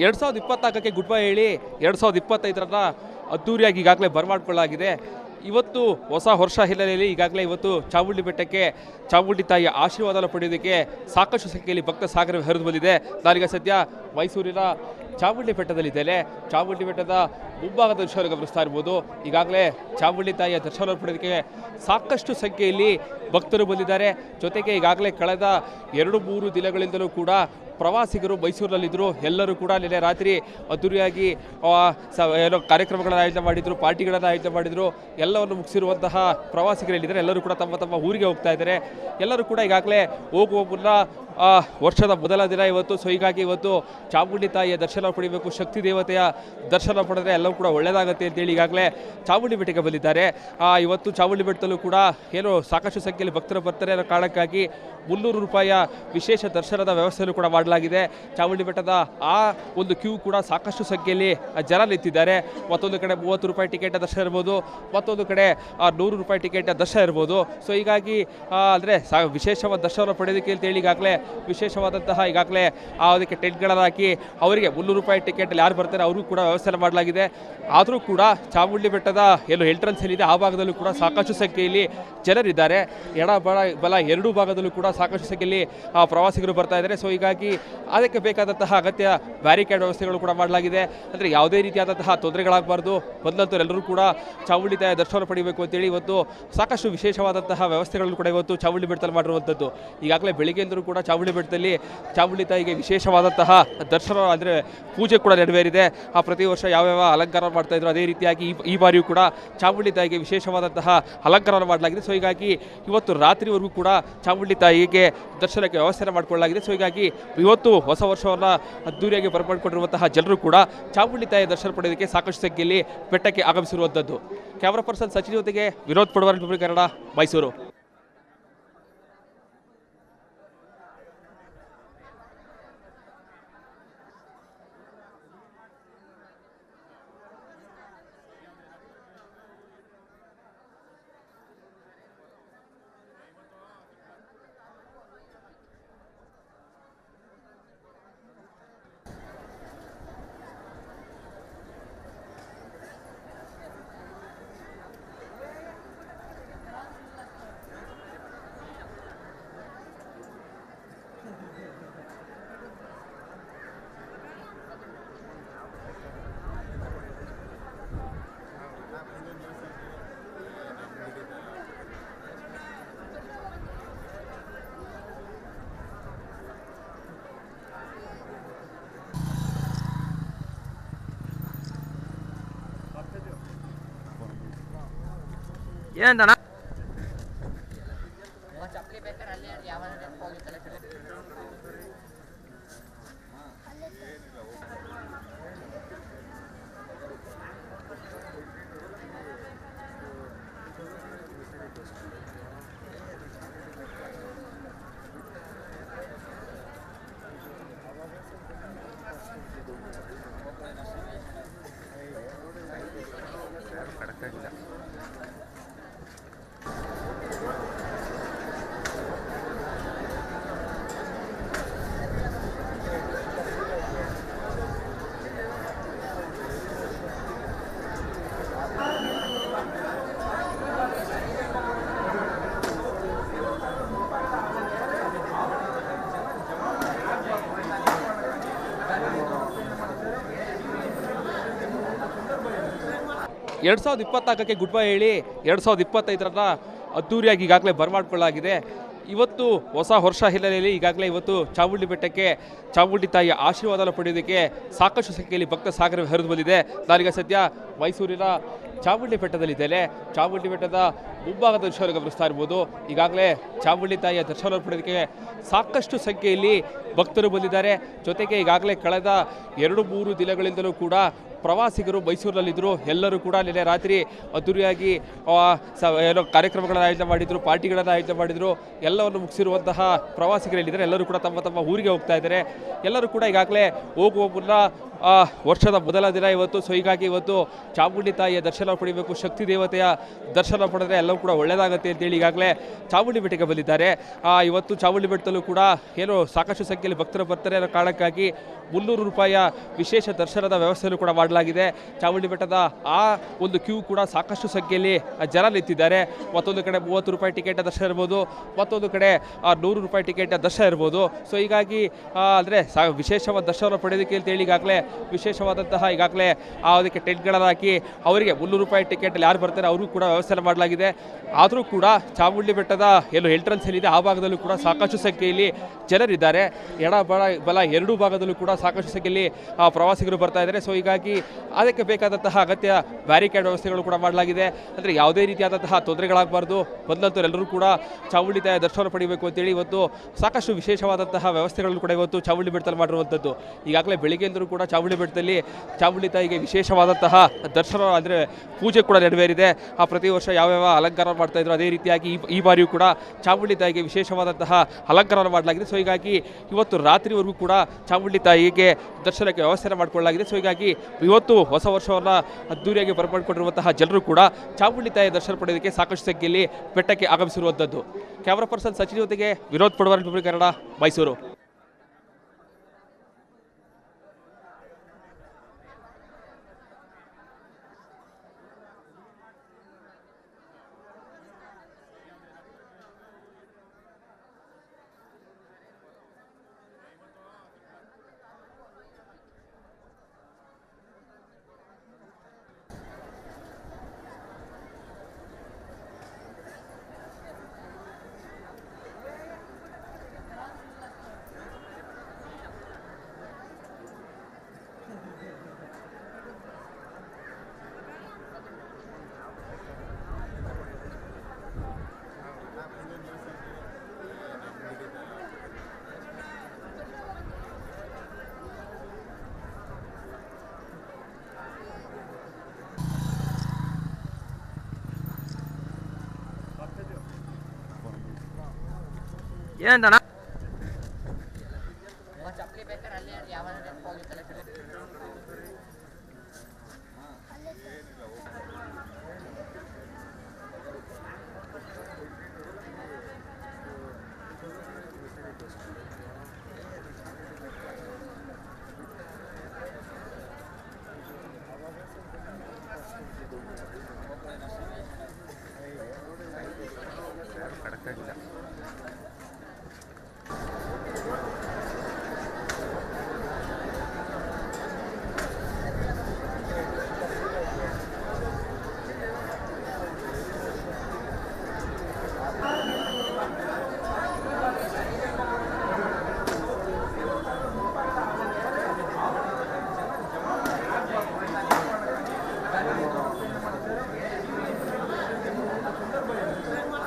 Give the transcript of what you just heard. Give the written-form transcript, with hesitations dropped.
2024ಕ್ಕೆ good bye ಹೇಳಿ 2025 ಅದ್ದೂರಿಯಾಗಿ ಈಗಾಗಲೇ ಬರಮಾಡಿಕೊಳ್ಳಲಾಗಿದೆ. ಇವತ್ತು ಹೊಸ ವರ್ಷ ಹಿನ್ನೆಲೆಯಲ್ಲಿ ಈಗಾಗಲೇ ಇವತ್ತು ಚಾಮುಂಡಿ ಬೆಟ್ಟಕ್ಕೆ ಚಾಮುಂಡಿ ತಾಯಿಯ ಆಶೀರ್ವಾದ ಪಡೆಯೋದಕ್ಕೆ ಸಾಕಷ್ಟು ಸಂಖ್ಯೆಯಲ್ಲಿ ಭಕ್ತ ಸಾಗರ ಹರಿದು ಬಂದಿದೆ. ನಾನೀಗ ಸದ್ಯ ಮೈಸೂರಿನ ಚಾಮುಂಡಿ ಬೆಟ್ಟದಲ್ಲಿದ್ದೇನೆ. ಚಾಮುಂಡಿ ಬೆಟ್ಟದ ಮುಂಭಾಗದ ದೃಶ್ಯ ಗಮನಿಸ್ತಾ ಇರ್ಬೋದು. ಈಗಾಗಲೇ ಚಾಮುಂಡಿ ತಾಯಿಯ ದರ್ಶನ ಪಡೆಯೋದಕ್ಕೆ ಸಾಕಷ್ಟು ಸಂಖ್ಯೆಯಲ್ಲಿ ಭಕ್ತರು ಬಂದಿದ್ದಾರೆ. ಜೊತೆಗೆ ಈಗಾಗಲೇ ಕಳೆದ 2-3 ದಿನಗಳಿಂದಲೂ ಕೂಡ ಪ್ರವಾಸಿಗರು ಮೈಸೂರಿನಲ್ಲಿದ್ದರು. ಎಲ್ಲರೂ ಕೂಡ ನಿನ್ನೆ ರಾತ್ರಿ ಅದ್ದೂರಿಯಾಗಿ ಏನೋ ಕಾರ್ಯಕ್ರಮಗಳನ್ನು ಆಯೋಜನೆ ಮಾಡಿದರು, ಪಾರ್ಟಿಗಳನ್ನು ಆಯೋಜನೆ ಮಾಡಿದರು. ಎಲ್ಲವನ್ನು ಮುಗಿಸಿರುವಂತಹ ಪ್ರವಾಸಿಗರೇನಿದ್ದಾರೆ ಎಲ್ಲರೂ ಕೂಡ ತಮ್ಮ ತಮ್ಮ ಊರಿಗೆ ಹೋಗ್ತಾ ಇದ್ದಾರೆ. ಎಲ್ಲರೂ ಕೂಡ ಈಗಾಗಲೇ ಹೋಗುವ ಮುನ್ನ ವರ್ಷದ ಮೊದಲ ದಿನ ಇವತ್ತು. ಸೊ ಹೀಗಾಗಿ ಇವತ್ತು ಚಾಮುಂಡಿ ತಾಯಿಯ ದರ್ಶನ ಪಡಿಬೇಕು, ಶಕ್ತಿ ದೇವತೆಯ ದರ್ಶನ ಪಡೆದರೆ ಎಲ್ಲವೂ ಕೂಡ ಒಳ್ಳೆಯದಾಗುತ್ತೆ ಅಂತೇಳಿ ಈಗಾಗಲೇ ಚಾಮುಂಡಿ ಬೆಟ್ಟಕ್ಕೆ ಬಂದಿದ್ದಾರೆ. ಇವತ್ತು ಚಾಮುಂಡಿ ಬೆಟ್ಟದಲ್ಲೂ ಕೂಡ ಏನೋ ಸಾಕಷ್ಟು ಸಂಖ್ಯೆಯಲ್ಲಿ ಭಕ್ತರು ಬರ್ತಾರೆ ಅನ್ನೋ ಕಾರಣಕ್ಕಾಗಿ 300 ರೂಪಾಯಿಯ ವಿಶೇಷ ದರ್ಶನದ ವ್ಯವಸ್ಥೆಯನ್ನು ಕೂಡ ಮಾಡಲಾಗಿದೆ. ಚಾಮುಂಡಿ ಬೆಟ್ಟದ ಆ ಒಂದು ಕ್ಯೂ ಕೂಡ ಸಾಕಷ್ಟು ಸಂಖ್ಯೆಯಲ್ಲಿ ಜನ ನಿಂತಿದ್ದಾರೆ. ಮತ್ತೊಂದು ಕಡೆ 30 ರೂಪಾಯಿ ಟಿಕೆಟ್ ದರ್ಶನ ಇರ್ಬೋದು, ಮತ್ತೊಂದು ಕಡೆ 100 ರೂಪಾಯಿ ಟಿಕೆಟ್ ದರ್ಶನ ಇರ್ಬೋದು. ಸೊ ಹೀಗಾಗಿ ಅಂದರೆ ವಿಶೇಷವಾದ ದರ್ಶನ ಪಡೆಯೋದಕ್ಕೆ ಅಂತೇಳಿ ಈಗಾಗಲೇ ವಿಶೇಷವಾದಂತಹ ಈಗಾಗಲೇ ಅದಕ್ಕೆ ಟೆಂಟ್ಗಳನ್ನು ಹಾಕಿ ಅವರಿಗೆ 300 ರೂಪಾಯಿ ಟಿಕೆಟಲ್ಲಿ ಯಾರು ಬರ್ತಾರೆ ಅವ್ರಿಗೂ ಕೂಡ ವ್ಯವಸ್ಥೆ ಮಾಡಲಾಗಿದೆ. ಆದರೂ ಕೂಡ ಚಾಮುಂಡಿ ಬೆಟ್ಟದ ಏನು ಎಂಟ್ರೆನ್ಸ್ ಏನಿದೆ ಆ ಭಾಗದಲ್ಲೂ ಕೂಡ ಸಾಕಷ್ಟು ಸಂಖ್ಯೆಯಲ್ಲಿ ಜನರಿದ್ದಾರೆ. ಎಡ ಬಲ ಎರಡೂ ಭಾಗದಲ್ಲೂ ಕೂಡ ಸಾಕಷ್ಟು ಸಂಖ್ಯೆಯಲ್ಲಿ ಪ್ರವಾಸಿಗರು ಬರ್ತಾ ಇದ್ದಾರೆ. ಸೊ ಹೀಗಾಗಿ ಅದಕ್ಕೆ ಬೇಕಾದಂತಹ ಅಗತ್ಯ ಬ್ಯಾರಿಕೇಡ್ ವ್ಯವಸ್ಥೆಗಳು ಕೂಡ ಮಾಡಲಾಗಿದೆ. ಅಂದರೆ ಯಾವುದೇ ರೀತಿಯಾದಂತಹ ತೊಂದರೆಗಳಾಗಬಾರ್ದು, ಬಂದಂಥವ್ರು ಎಲ್ಲರೂ ಕೂಡ ಚಾಮುಂಡಿ ತಾಯಿಯ ದರ್ಶನ ಪಡೆಯಬೇಕು ಅಂತೇಳಿ ಇವತ್ತು ಸಾಕಷ್ಟು ವಿಶೇಷವಾದಂತಹ ವ್ಯವಸ್ಥೆಗಳನ್ನು ಕೂಡ ಇವತ್ತು ಚಾಮುಂಡಿ ಬೆಟ್ಟದಲ್ಲಿ ಮಾಡಿರುವಂಥದ್ದು. ಈಗಾಗಲೇ ಬೆಳಿಗ್ಗೆಯಿಂದಲೂ ಕೂಡ ಚಾಮುಂಡಿ ಬೆಟ್ಟದಲ್ಲಿ ಚಾಮುಂಡಿ ತಾಯಿಗೆ ವಿಶೇಷವಾದಂತಹ ದರ್ಶನ ಅಂದರೆ ಪೂಜೆ ಕೂಡ ನೆರವೇರಿದೆ. ಪ್ರತಿ ವರ್ಷ ಯಾವ್ಯಾವ ಅಲಂಕಾರ ಮಾಡ್ತಾ ಇದ್ರು ಅದೇ ರೀತಿಯಾಗಿ ಈ ಬಾರಿಯೂ ಕೂಡ ಚಾಮುಂಡಿ ತಾಯಿಗೆ ವಿಶೇಷವಾದಂತಹ ಅಲಂಕಾರ ಮಾಡಲಾಗಿದೆ. ಸೊ ಹೀಗಾಗಿ ಇವತ್ತು ರಾತ್ರಿವರೆಗೂ ಕೂಡ ಚಾಮುಂಡಿ ತಾಯಿಗೆ ದರ್ಶನಕ್ಕೆ ವ್ಯವಸ್ಥೆ ಮಾಡಿಕೊಳ್ಳಲಾಗಿದೆ. ಸೊ ಹೀಗಾಗಿ ಇವತ್ತು ಹೊಸ ವರ್ಷವನ್ನು ಅದ್ದೂರಿಯಾಗಿ ಬರಮಾಡಿಕೊಂಡಿರುವಂತಹ ಜನರು ಕೂಡ ಚಾಮುಂಡಿ ತಾಯಿಯ ದರ್ಶನ ಪಡೆಯೋದಕ್ಕೆ ಸಾಕಷ್ಟು ಸಂಖ್ಯೆಯಲ್ಲಿ ಬೆಟ್ಟಕ್ಕೆ ಆಗಮಿಸಿರುವಂಥದ್ದು. ಕ್ಯಾಮರಾ ಪರ್ಸನ್ ಸಚಿನ್ ಜೊತೆಗೆ ವಿನೋದ್ ಪಡವಾರ್, ಕನ್ನಡ, ಮೈಸೂರು. ಏನಂತಣ್ಣ ಎರಡು 2024ಕ್ಕೆ ಗುಡ್ ಬೈ ಹೇಳಿ 2025 ಅದ್ದೂರಿಯಾಗಿ ಈಗಾಗಲೇ ಬರಮಾಡಿಕೊಳ್ಳಲಾಗಿದೆ. ಇವತ್ತು ಹೊಸ ವರ್ಷ ಹಿನ್ನೆಲೆಯಲ್ಲಿ ಈಗಾಗಲೇ ಇವತ್ತು ಚಾಮುಂಡಿ ಬೆಟ್ಟಕ್ಕೆ ಚಾಮುಂಡಿ ತಾಯಿಯ ಆಶೀರ್ವಾದ ಪಡೆಯೋದಕ್ಕೆ ಸಾಕಷ್ಟು ಸಂಖ್ಯೆಯಲ್ಲಿ ಭಕ್ತ ಸಾಗರ ಹರಿದು ಬಂದಿದೆ. ನಾನೀಗ ಸದ್ಯ ಮೈಸೂರಿನ ಚಾಮುಂಡಿ ಬೆಟ್ಟದಲ್ಲಿದ್ದೇನೆ. ಚಾಮುಂಡಿ ಬೆಟ್ಟದ ಮುಂಭಾಗದ ದೃಶ್ಯ ಗಮನಿಸ್ತಾ ಇರ್ಬೋದು. ಈಗಾಗಲೇ ಚಾಮುಂಡಿ ತಾಯಿಯ ದರ್ಶನ ಪಡೆಯೋದಕ್ಕೆ ಸಾಕಷ್ಟು ಸಂಖ್ಯೆಯಲ್ಲಿ ಭಕ್ತರು ಬಂದಿದ್ದಾರೆ. ಜೊತೆಗೆ ಈಗಾಗಲೇ ಕಳೆದ 2-3 ದಿನಗಳಿಂದಲೂ ಕೂಡ ಪ್ರವಾಸಿಗರು ಮೈಸೂರಿನಲ್ಲಿದ್ದರು. ಎಲ್ಲರೂ ಕೂಡ ನಿನ್ನೆ ರಾತ್ರಿ ಅದ್ದೂರಿಯಾಗಿ ಏನೋ ಕಾರ್ಯಕ್ರಮಗಳನ್ನು ಆಯೋಜನೆ ಮಾಡಿದರು, ಪಾರ್ಟಿಗಳನ್ನು ಆಯೋಜನೆ ಮಾಡಿದರು. ಎಲ್ಲವನ್ನು ಮುಗಿಸಿರುವಂತಹ ಪ್ರವಾಸಿಗರೇನಿದ್ದಾರೆ ಎಲ್ಲರೂ ಕೂಡ ತಮ್ಮ ತಮ್ಮ ಊರಿಗೆ ಹೋಗ್ತಾ ಇದ್ದಾರೆ. ಎಲ್ಲರೂ ಕೂಡ ಈಗಾಗಲೇ ಹೋಗುವ ಮುನ್ನ ವರ್ಷದ ಮೊದಲ ದಿನ ಇವತ್ತು. ಸೊ ಹೀಗಾಗಿ ಇವತ್ತು ಚಾಮುಂಡಿ ತಾಯಿಯ ದರ್ಶನ ಪಡಿಬೇಕು, ಶಕ್ತಿ ದೇವತೆಯ ದರ್ಶನ ಪಡೆದ್ರೆ ಎಲ್ಲವೂ ಕೂಡ ಒಳ್ಳೆಯದಾಗುತ್ತೆ ಅಂತೇಳಿ ಈಗಾಗಲೇ ಚಾಮುಂಡಿ ಬೆಟ್ಟಕ್ಕೆ ಬಂದಿದ್ದಾರೆ. ಇವತ್ತು ಚಾಮುಂಡಿ ಬೆಟ್ಟದಲ್ಲೂ ಕೂಡ ಏನು ಸಾಕಷ್ಟು ಸಂಖ್ಯೆಯಲ್ಲಿ ಭಕ್ತರು ಬರ್ತಾರೆ ಅನ್ನೋ ಕಾರಣಕ್ಕಾಗಿ 300 ರೂಪಾಯಿಯ ವಿಶೇಷ ದರ್ಶನದ ವ್ಯವಸ್ಥೆಯನ್ನು ಕೂಡ ಮಾಡಲಾಗಿದೆ. ಚಾಮುಂಡಿ ಬೆಟ್ಟದ ಆ ಒಂದು ಕ್ಯೂ ಕೂಡ ಸಾಕಷ್ಟು ಸಂಖ್ಯೆಯಲ್ಲಿ ಜನ ನಿಂತಿದ್ದಾರೆ. ಮತ್ತೊಂದು ಕಡೆ 30 ರೂಪಾಯಿ ಟಿಕೆಟ್ ದರ್ಶನ ಇರ್ಬೋದು, ಮತ್ತೊಂದು ಕಡೆ 100 ರೂಪಾಯಿ ಟಿಕೆಟ್ ದರ್ಶನ ಇರ್ಬೋದು. ಸೊ ಹೀಗಾಗಿ ಅಂದರೆ ವಿಶೇಷವಾದ ದರ್ಶನ ಪಡೆಯೋದಕ್ಕೆ ಅಂತೇಳಿ ಈಗಾಗಲೇ ವಿಶೇಷವಾದಂತಹ ಈಗಾಗಲೇ ಅದಕ್ಕೆ ಟೆಂಟ್ಗಳನ್ನು ಹಾಕಿ ಅವರಿಗೆ 300 ರೂಪಾಯಿ ಟಿಕೆಟಲ್ಲಿ ಯಾರು ಬರ್ತಾರೆ ಅವ್ರಿಗೂ ಕೂಡ ವ್ಯವಸ್ಥೆ ಮಾಡಲಾಗಿದೆ. ಆದರೂ ಕೂಡ ಚಾಮುಂಡಿ ಬೆಟ್ಟದ ಏನು ಎಂಟ್ರೆನ್ಸ್ ಏನಿದೆ ಆ ಭಾಗದಲ್ಲೂ ಕೂಡ ಸಾಕಷ್ಟು ಸಂಖ್ಯೆಯಲ್ಲಿ ಜನರಿದ್ದಾರೆ. ಎಡ ಬಲ ಎರಡೂ ಭಾಗದಲ್ಲೂ ಕೂಡ ಸಾಕಷ್ಟು ಸಂಖ್ಯೆಯಲ್ಲಿ ಪ್ರವಾಸಿಗರು ಬರ್ತಾ ಇದ್ದಾರೆ. ಸೊ ಹೀಗಾಗಿ ಅದಕ್ಕೆ ಬೇಕಾದಂತಹ ಅಗತ್ಯ ಬ್ಯಾರಿಕೇಡ್ ವ್ಯವಸ್ಥೆಗಳು ಕೂಡ ಮಾಡಲಾಗಿದೆ. ಅಂದರೆ ಯಾವುದೇ ರೀತಿಯಾದಂತಹ ತೊಂದರೆಗಳಾಗಬಾರ್ದು, ಬಂದಂಥವ್ರು ಎಲ್ಲರೂ ಕೂಡ ಚಾಮುಂಡಿ ತಾಯಿಯ ದರ್ಶನ ಪಡಿಬೇಕು ಅಂತೇಳಿ ಇವತ್ತು ಸಾಕಷ್ಟು ವಿಶೇಷವಾದಂತಹ ವ್ಯವಸ್ಥೆಗಳನ್ನು ಕೂಡ ಇವತ್ತು ಚಾಮುಂಡಿ ಬೆಟ್ಟದಲ್ಲಿ ಮಾಡಿರುವಂಥದ್ದು. ಈಗಾಗಲೇ ಬೆಳಿಗ್ಗೆಯಿಂದಲೂ ಕೂಡ ಚಾಮುಂಡಿ ಬೆಟ್ಟದಲ್ಲಿ ಚಾಮುಂಡಿ ತಾಯಿಗೆ ವಿಶೇಷವಾದಂತಹ ದರ್ಶನ ಅಂದರೆ ಪೂಜೆ ಕೂಡ ನೆರವೇರಿದೆ. ಪ್ರತಿ ವರ್ಷ ಯಾವ್ಯಾವ ಅಲಂಕಾರ ಮಾಡ್ತಾ ಇದ್ರು ಅದೇ ರೀತಿಯಾಗಿ ಈ ಬಾರಿಯೂ ಕೂಡ ಚಾಮುಂಡಿ ತಾಯಿಗೆ ವಿಶೇಷವಾದಂತಹ ಅಲಂಕಾರ ಮಾಡಲಾಗಿದೆ. ಸೊ ಹೀಗಾಗಿ ಇವತ್ತು ರಾತ್ರಿವರೆಗೂ ಕೂಡ ಚಾಮುಂಡಿ ತಾಯಿಗೆ ದರ್ಶನಕ್ಕೆ ವ್ಯವಸ್ಥೆ ಮಾಡಿಕೊಳ್ಳಲಾಗಿದೆ. ಸೊ ಹೀಗಾಗಿ ಇವತ್ತು ಹೊಸ ವರ್ಷವನ್ನು ಅದ್ದೂರಿಯಾಗಿ ಬರಮಾಡಿಕೊಂಡಿರುವಂತಹ ಜನರು ಕೂಡ ಚಾಮುಂಡಿ ತಾಯಿಯ ದರ್ಶನ ಪಡೆಯೋದಕ್ಕೆ ಸಾಕಷ್ಟು ಸಂಖ್ಯೆಯಲ್ಲಿ ಬೆಟ್ಟಕ್ಕೆ ಆಗಮಿಸಿರುವಂಥದ್ದು. ಕ್ಯಾಮರಾ ಪರ್ಸನ್ ಸಚಿನ್ ಜೊತೆಗೆ ವಿನೋದ್ ಪಡವಾರ್, ಕನ್ನಡ, ಮೈಸೂರು. ಏನಂತಣ್ಣ?